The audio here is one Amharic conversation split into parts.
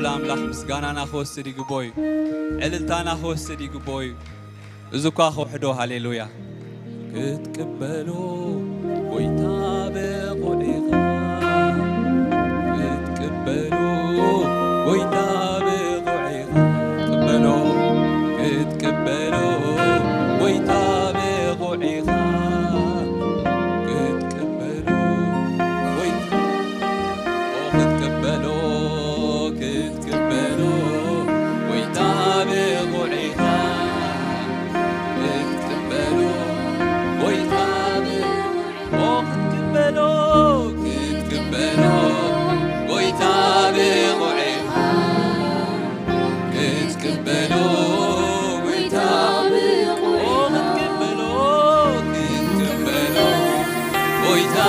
ልዑል ኣምላኽ ምስጋናና ክወስድ ይግቦይ ዕልልታና ክወስድ ይግቦይ እዙኳ ኸውሕዶ ሃሌሉያ ክትቅበሎ ጎይታ ብቑዒኻ ክትቅበሎ ጎይታ ብቑዒኻ ቅበሎ ክትቅበሎ ጎይታ ብቑዒኻ ክትቅበሎ ጎይታ ክትቅበሎ ክትቅበሎ ጎይታ ብቑዒኻ ክትቅበሎ ጎይታ ክትቅበሎ ክትቅበሎ ጎይታ ብቑዒኻ ክትቅበሎ ጎይታ ክትቅበሎ ክትቅበሎ ጎይታ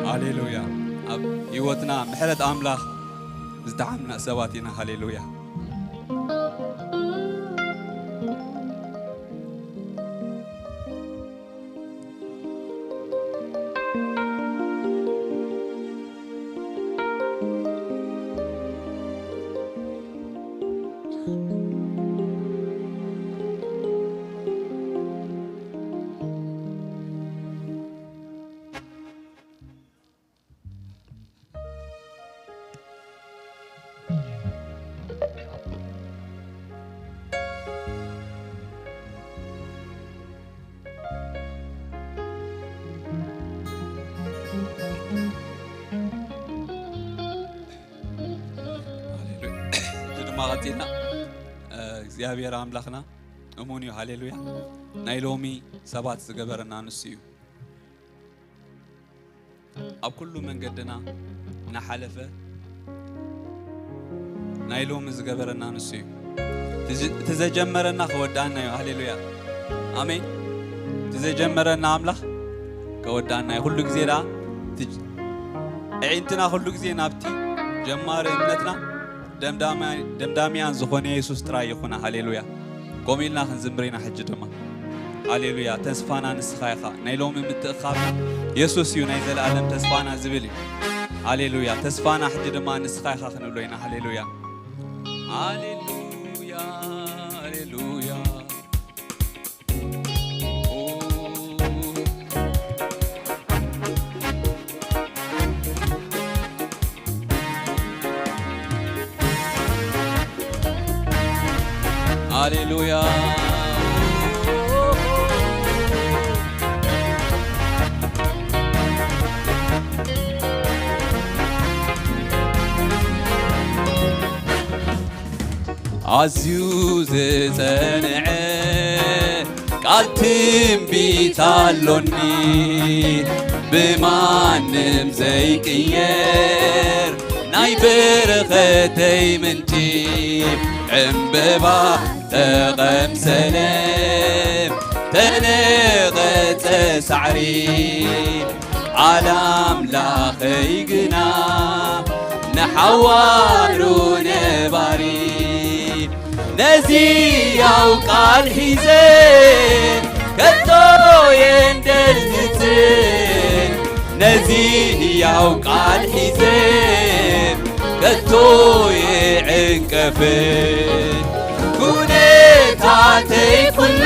ሃሌሉያ ኣብ ህይወትና ምሕረት ኣምላኽ ዝተዓምና ሰባት ኢና ሃሌሉያ ማغتينا እግዚአብሔር አምላክና እሙን ሃሌሉያ ናይ ሎሚ ሰባት ዝገበረና ንስዩ ኣብ ኩሉ መንገድና ናሓለፈ ናይ ሎሚ ዝገበረና ንስዩ ተዘጀመረና ከወዳና ሃሌሉያ አሜን ተዘጀመረና አምላክ ከወዳና ሁሉ ጊዜ ዳ ዕንትና ሁሉ ጊዜ ናብቲ ጀማረ እምነትና ደምዳሚያን ዝኾነ ኢየሱስ ጥራይ ይኹና ሃሌሉያ ቆሚልና ክንዝምሪና ሕጂ ድማ ሃሌሉያ ተስፋና ንስኻ ኢኻ ናይ ሎሚ ምትእኻብና ኢየሱስ እዩ ናይ ዘለዓለም ተስፋና ዝብል እዩ ሃሌሉያ ተስፋና ሕጂ ድማ ንስኻ ኢኻ ክንብሎ ኢና ሃሌሉያ ሃሌሉያ ሃሌሉያ ሃሌሉያ አዝዩ ዝጸንዐ ቃል ትንቢት አሎኒ ብማንም ዘይቅየር ናይ በረኸተይ ምንጪ ዕምበባ ተቐምሰለም ተነቐጸ ሳዕሪ ዓላምላኸይ ግና ንሓዋሩ ነባሪ ነዚ ያው ቃል ሒዘን ከቶ የንደልዝትን ነዚ ያው ቃል ሒዘን ከቶ የዕንቀፍን ኩነታተይ ኩሉ